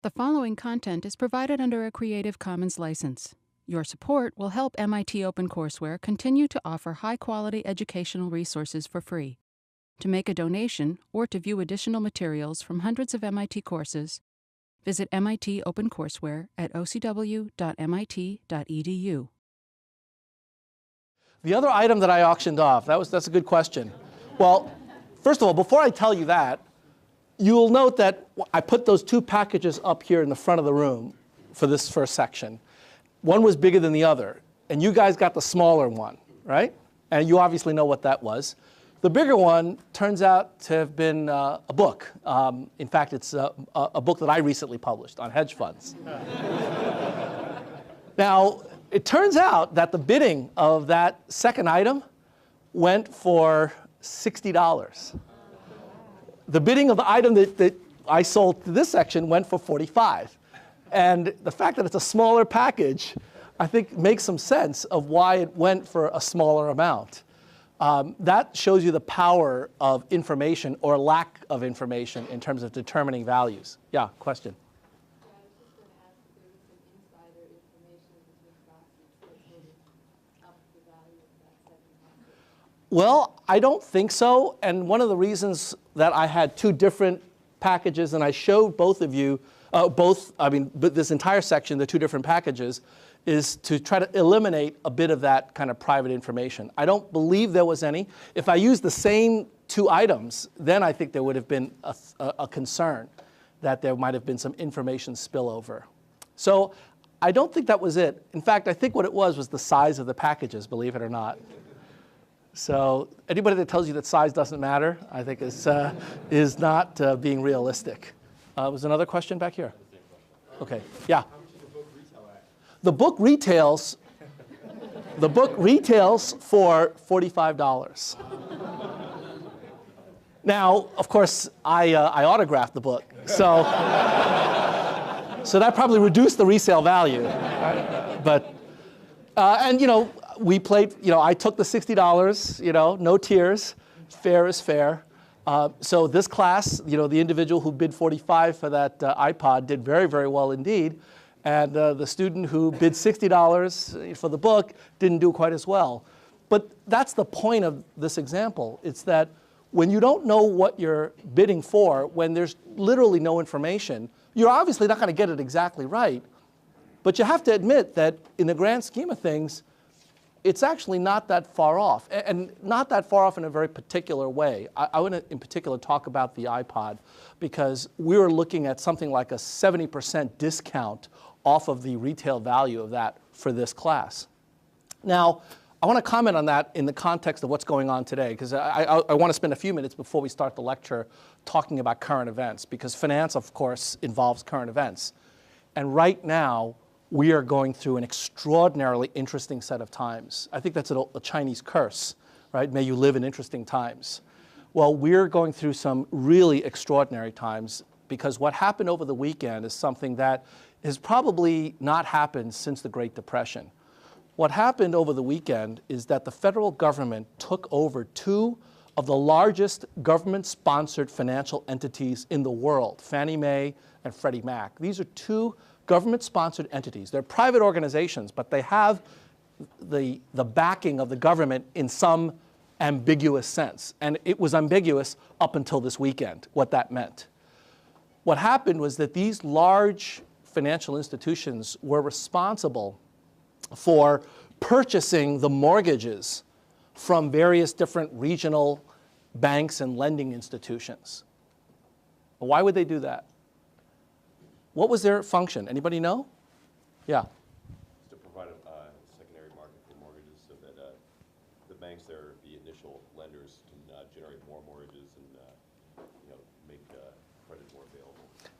The following content is provided under a Creative Commons license. Your support will help MIT OpenCourseware continue to offer high-quality educational resources for free. To make a donation or to view additional materials from hundreds of MIT courses, visit MIT OpenCourseware at ocw.mit.edu. The other item that I auctioned off, that's a good question. Well, first of all, before I tell you that, you'll note that I put those two packages up here in the front of the room for this first section. One was bigger than the other, and you guys got the smaller one, right? And you obviously know what that was. The bigger one turns out to have been a book. In fact, it's a book that I recently published on hedge funds. Now, it turns out that the bidding of that second item went for $60. The bidding of the item that I sold to this section went for $45. And the fact that it's a smaller package, I think, makes some sense of why it went for a smaller amount. That shows you the power of information or lack of information in terms of determining values. Yeah, question? Well, I don't think so, and one of the reasons that I had two different packages, and I showed both of you, this entire section, the two different packages, is to try to eliminate a bit of that kind of private information. I don't believe there was any. If I used the same two items, then I think there would have been a concern that there might have been some information spillover. So I don't think that was it. In fact, I think what it was the size of the packages, believe it or not. So anybody that tells you that size doesn't matter, I think is not being realistic. Was another question back here? Okay, yeah. How much does the book retail at? The book retails for $45. Now, of course, I autographed the book, so so that probably reduced the resale value. But and we played, I took the $60, no tears, fair is fair. So this class, the individual who bid $45 for that iPod did very, very well indeed. And the student who bid $60 for the book didn't do quite as well. But that's the point of this example. It's that when you don't know what you're bidding for, when there's literally no information, you're obviously not going to get it exactly right. But you have to admit that in the grand scheme of things, it's actually not that far off, and not that far off in a very particular way. I want to, in particular, talk about the iPod, because we were looking at something like a 70% discount off of the retail value of that for this class. Now, I want to comment on that in the context of what's going on today, because I want to spend a few minutes before we start the lecture talking about current events, because finance, of course, involves current events. And right now, we are going through an extraordinarily interesting set of times. I think that's a Chinese curse, right? May you live in interesting times. Well, we're going through some really extraordinary times, because what happened over the weekend is something that has probably not happened since the Great Depression. What happened over the weekend is that the federal government took over two of the largest government-sponsored financial entities in the world, Fannie Mae and Freddie Mac. These are two government-sponsored entities. They're private organizations, but they have the backing of the government in some ambiguous sense. And it was ambiguous up until this weekend, what that meant. What happened was that these large financial institutions were responsible for purchasing the mortgages from various different regional banks and lending institutions. Why would they do that? What was their function? Anybody know? Yeah. To provide a secondary market for mortgages so that the banks that are the initial lenders can generate more mortgages and make credit more available.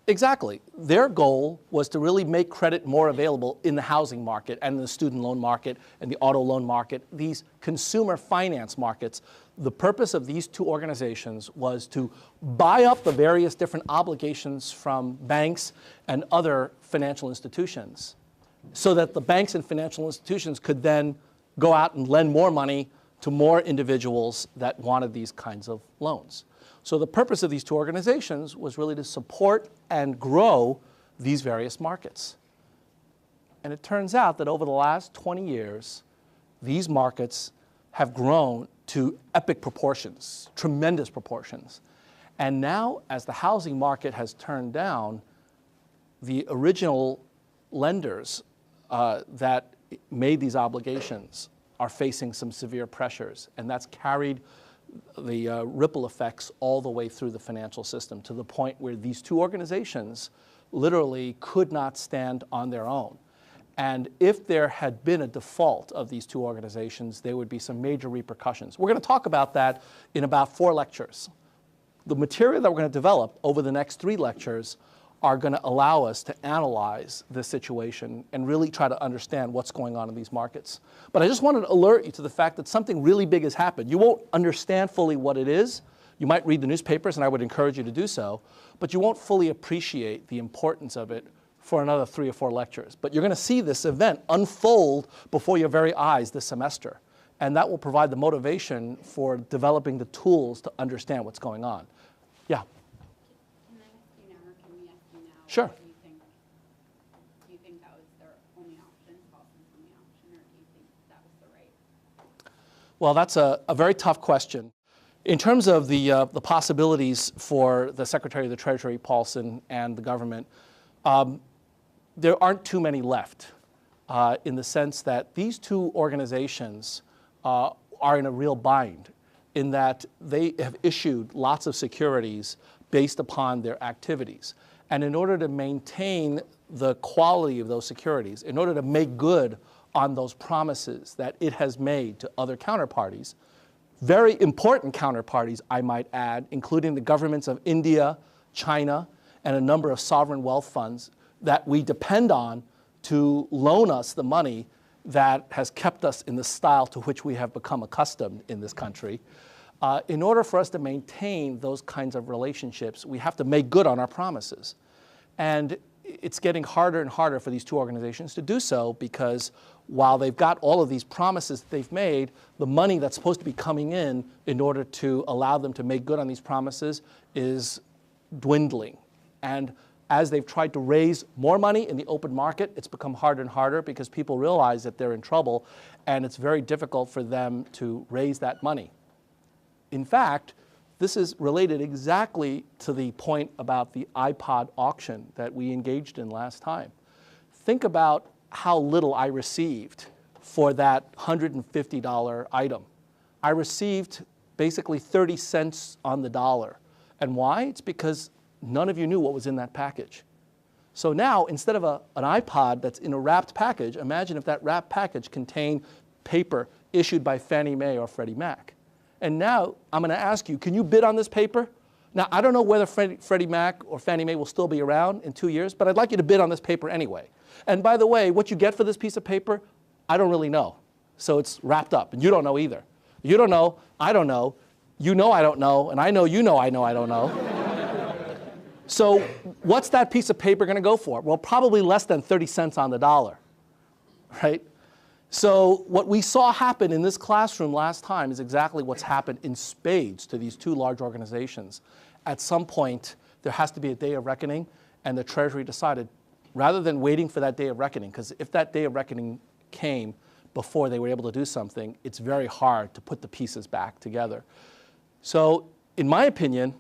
Exactly. Their goal was to really make credit more available in the housing market and the student loan market and the auto loan market, these consumer finance markets. The purpose of these two organizations was to buy up the various different obligations from banks and other financial institutions so that the banks and financial institutions could then go out and lend more money to more individuals that wanted these kinds of loans. So the purpose of these two organizations was really to support and grow these various markets. And it turns out that over the last 20 years, these markets have grown to epic proportions, tremendous proportions. And now, as the housing market has turned down, the original lenders that made these obligations are facing some severe pressures, and that's carried the ripple effects all the way through the financial system to the point where these two organizations literally could not stand on their own. And if there had been a default of these two organizations, there would be some major repercussions. We're going to talk about that in about 4 lectures. The material that we're going to develop over the next 3 lectures are going to allow us to analyze this situation and really try to understand what's going on in these markets. But I just wanted to alert you to the fact that something really big has happened. You won't understand fully what it is. You might read the newspapers, and I would encourage you to do so, but you won't fully appreciate the importance of it for another 3 or 4 lectures. But you're going to see this event unfold before your very eyes this semester. And that will provide the motivation for developing the tools to understand what's going on. Yeah? Can I ask you now, or can we ask you now? Sure. Do you think that was their only option, Paulson's only option, or do you think that was the right? Well, that's a very tough question. In terms of the possibilities for the Secretary of the Treasury, Paulson, and the government, there aren't too many left in the sense that these two organizations are in a real bind in that they have issued lots of securities based upon their activities. And in order to maintain the quality of those securities, in order to make good on those promises that it has made to other counterparties, very important counterparties, I might add, including the governments of India, China, and a number of sovereign wealth funds that we depend on to loan us the money that has kept us in the style to which we have become accustomed in this country. In order for us to maintain those kinds of relationships, we have to make good on our promises. And it's getting harder and harder for these two organizations to do so because while they've got all of these promises that they've made, the money that's supposed to be coming in order to allow them to make good on these promises is dwindling. And as they've tried to raise more money in the open market, it's become harder and harder because people realize that they're in trouble and it's very difficult for them to raise that money. In fact, this is related exactly to the point about the iPod auction that we engaged in last time. Think about how little I received for that $150 item. I received basically 30 cents on the dollar. And why? It's because none of you knew what was in that package. So now, instead of an iPod that's in a wrapped package, imagine if that wrapped package contained paper issued by Fannie Mae or Freddie Mac. And now I'm going to ask you, can you bid on this paper? Now, I don't know whether Freddie Mac or Fannie Mae will still be around in 2 years, but I'd like you to bid on this paper anyway. And by the way, what you get for this piece of paper, I don't really know. So it's wrapped up, and you don't know either. You don't know, I don't know, you know I don't know, and I know you know I don't know. So what's that piece of paper going to go for? Well, probably less than 30 cents on the dollar, right? So what we saw happen in this classroom last time is exactly what's happened in spades to these two large organizations. At some point, there has to be a day of reckoning, and the Treasury decided, rather than waiting for that day of reckoning, because if that day of reckoning came before they were able to do something, it's very hard to put the pieces back together. So in my opinion,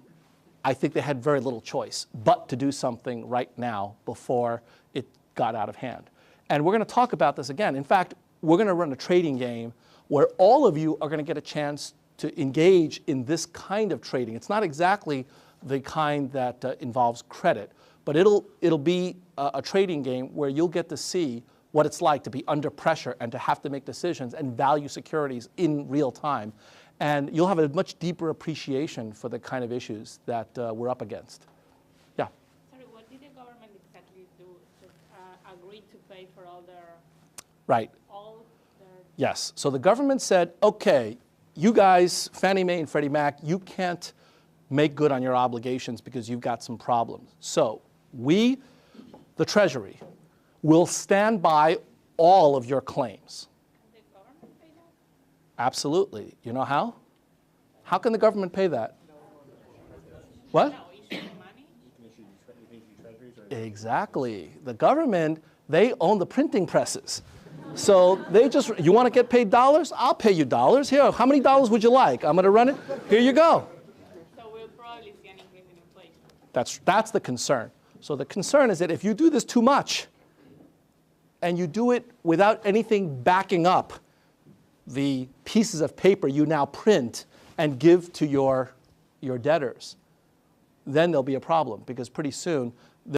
I think they had very little choice but to do something right now before it got out of hand. And we're going to talk about this again. In fact, we're going to run a trading game where all of you are going to get a chance to engage in this kind of trading. It's not exactly the kind that involves credit, but it'll be a trading game where you'll get to see what it's like to be under pressure and to have to make decisions and value securities in real time. And you'll have a much deeper appreciation for the kind of issues that we're up against. Yeah? Sorry, what did the government exactly do? Just agree to pay for all their... Right. Yes. So the government said, okay, you guys, Fannie Mae and Freddie Mac, you can't make good on your obligations because you've got some problems. So we, the Treasury, will stand by all of your claims. Can the government pay that? Absolutely. You know how? How can the government pay that? What? No, issue the money? Exactly. The government, they own the printing presses. So they just, you want to get paid dollars? I'll pay you dollars. Here, how many dollars would you like? I'm going to run it. Here you go. So we'll probably see an increase in inflation. That's the concern. So the concern is that if you do this too much, and you do it without anything backing up the pieces of paper you now print and give to your debtors, then there'll be a problem, because pretty soon